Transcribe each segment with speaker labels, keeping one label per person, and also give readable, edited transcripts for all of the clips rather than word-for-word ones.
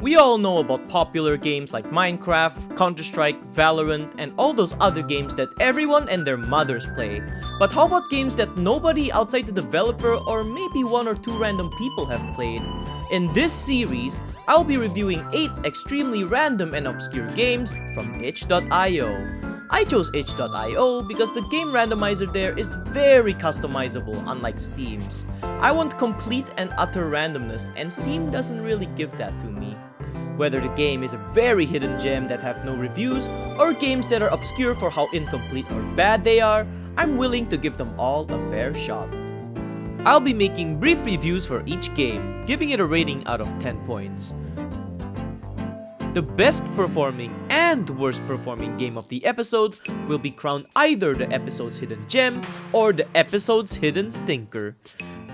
Speaker 1: We all know about popular games like Minecraft, Counter-Strike, Valorant, and all those other games that everyone and their mothers play. But how about games that nobody outside the developer or maybe one or two random people have played? In this series, I'll be reviewing 8 extremely random and obscure games from itch.io. I chose itch.io because the game randomizer there is very customizable, unlike Steam's. I want complete and utter randomness, and Steam doesn't really give that to me. Whether the game is a very hidden gem that have no reviews, or games that are obscure for how incomplete or bad they are, I'm willing to give them all a fair shot. I'll be making brief reviews for each game, giving it a rating out of 10 points. The best performing and worst performing game of the episode will be crowned either the episode's hidden gem or the episode's hidden stinker.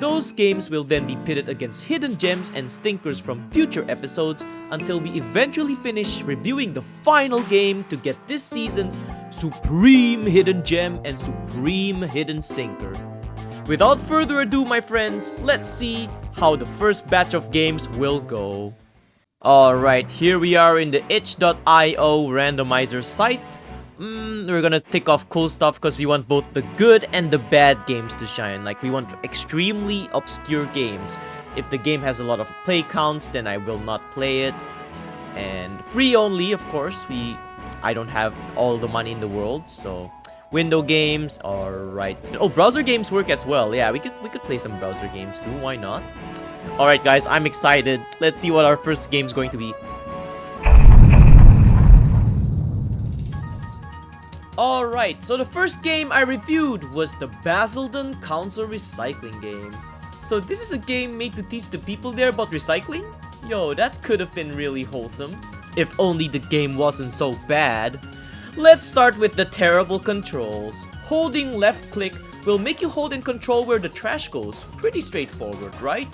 Speaker 1: Those games will then be pitted against hidden gems and stinkers from future episodes until we eventually finish reviewing the final game to get this season's supreme hidden gem and supreme hidden stinker. Without further ado, my friends, let's see how the first batch of games will go. Alright, here we are in the itch.io randomizer site. We're gonna tick off cool stuff because we want both the good and the bad games to shine. Like, we want extremely obscure games. If the game has a lot of play counts, then I will not play it. And free only, of course. I don't have all the money in the world, so window games, alright. Oh, browser games work as well. Yeah, we could play some browser games too, why not? Alright guys, I'm excited. Let's see what our first game is going to be. Alright, so the first game I reviewed was the Basildon Council Recycling game. So this is a game made to teach the people there about recycling? Yo, that could have been really wholesome. If only the game wasn't so bad. Let's start with the terrible controls. Holding left click will make you hold and control where the trash goes. Pretty straightforward, right?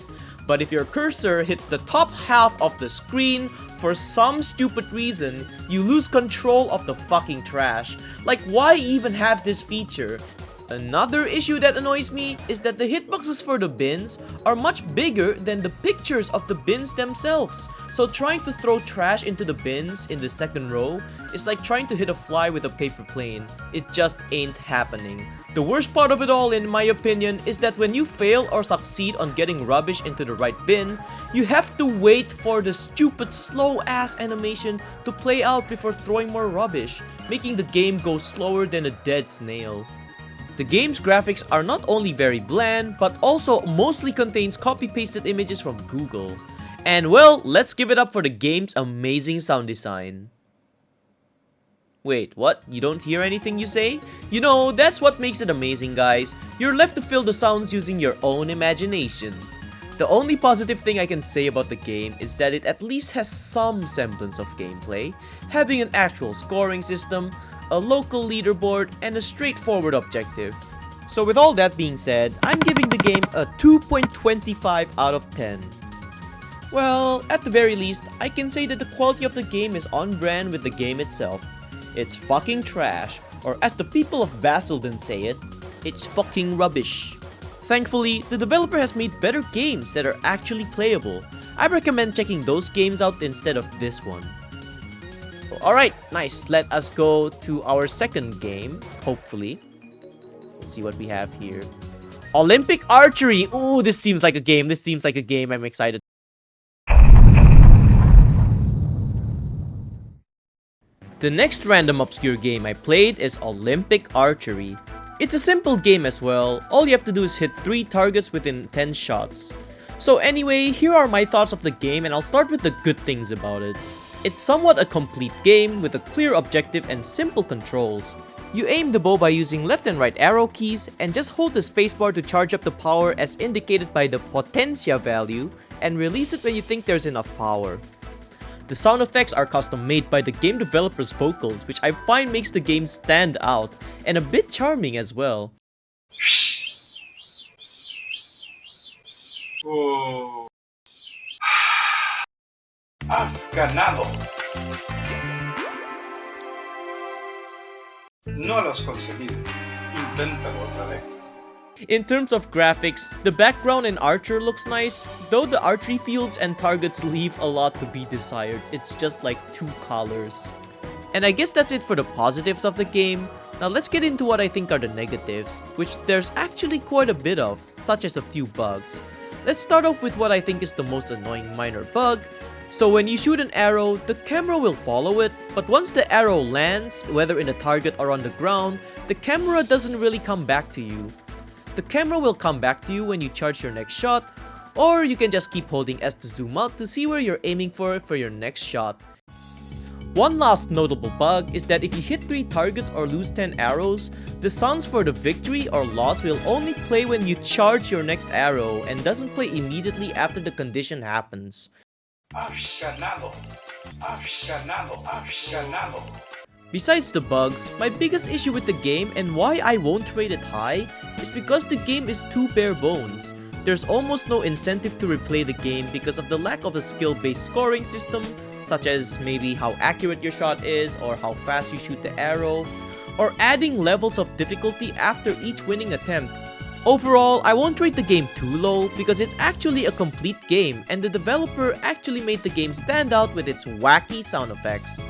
Speaker 1: But if your cursor hits the top half of the screen, for some stupid reason, you lose control of the fucking trash. Like, why even have this feature? Another issue that annoys me is that the hitboxes for the bins are much bigger than the pictures of the bins themselves. So trying to throw trash into the bins in the second row is like trying to hit a fly with a paper plane. It just ain't happening. The worst part of it all, in my opinion, is that when you fail or succeed on getting rubbish into the right bin, you have to wait for the stupid slow-ass animation to play out before throwing more rubbish, making the game go slower than a dead snail. The game's graphics are not only very bland, but also mostly contains copy-pasted images from Google. And well, let's give it up for the game's amazing sound design. Wait, what? You don't hear anything you say? You know, that's what makes it amazing, guys. You're left to fill the sounds using your own imagination. The only positive thing I can say about the game is that it at least has some semblance of gameplay, having an actual scoring system, a local leaderboard, and a straightforward objective. So with all that being said, I'm giving the game a 2.25 out of 10. Well, at the very least, I can say that the quality of the game is on brand with the game itself. It's fucking trash, or as the people of Basildon say it, it's fucking rubbish. Thankfully, the developer has made better games that are actually playable. I recommend checking those games out instead of this one. Alright, nice. Let us go to our second game, hopefully. Let's see what we have here. Olympic Archery! Ooh, this seems like a game. I'm excited. The next random obscure game I played is Olympic Archery. It's a simple game as well. All you have to do is hit 3 targets within 10 shots. So anyway, here are my thoughts of the game, and I'll start with the good things about it. It's somewhat a complete game with a clear objective and simple controls. You aim the bow by using left and right arrow keys and just hold the spacebar to charge up the power as indicated by the potencia value and release it when you think there's enough power. The sound effects are custom made by the game developer's vocals, which I find makes the game stand out and a bit charming as well.
Speaker 2: Oh. Has ganado. No lo has conseguido. Inténtalo otra vez.
Speaker 1: In terms of graphics, the background in Archer looks nice, though the archery fields and targets leave a lot to be desired. It's just like 2 colors. And I guess that's it for the positives of the game. Now let's get into what I think are the negatives, which there's actually quite a bit of, such as a few bugs. Let's start off with what I think is the most annoying minor bug. So when you shoot an arrow, the camera will follow it, but once the arrow lands, whether in the target or on the ground, the camera doesn't really come back to you. The camera will come back to you when you charge your next shot, or you can just keep holding S to zoom out to see where you're aiming for your next shot. One last notable bug is that if you hit 3 targets or lose 10 arrows, the sounds for the victory or loss will only play when you charge your next arrow and doesn't play immediately after the condition happens. Besides the bugs, my biggest issue with the game and why I won't rate it high is because the game is too bare bones. There's almost no incentive to replay the game because of the lack of a skill-based scoring system, such as maybe how accurate your shot is or how fast you shoot the arrow, or adding levels of difficulty after each winning attempt. Overall, I won't rate the game too low because it's actually a complete game and the developer actually made the game stand out with its wacky sound effects.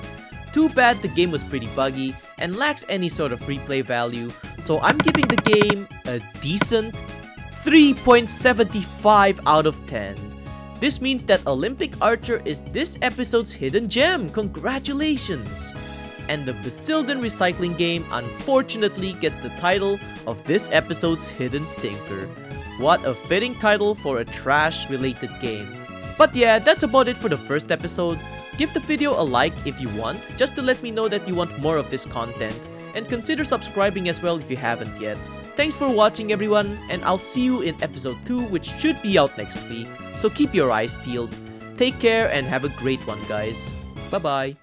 Speaker 1: Too bad the game was pretty buggy and lacks any sort of replay value, so I'm giving the game a decent 3.75 out of 10. This means that Olympic Archer is this episode's hidden gem. Congratulations! And the Basildon Recycling Game unfortunately gets the title of this episode's hidden stinker. What a fitting title for a trash-related game. But yeah, that's about it for the first episode. Give the video a like if you want, just to let me know that you want more of this content, and consider subscribing as well if you haven't yet. Thanks for watching everyone, and I'll see you in episode 2, which should be out next week, so keep your eyes peeled. Take care and have a great one, guys. Bye bye.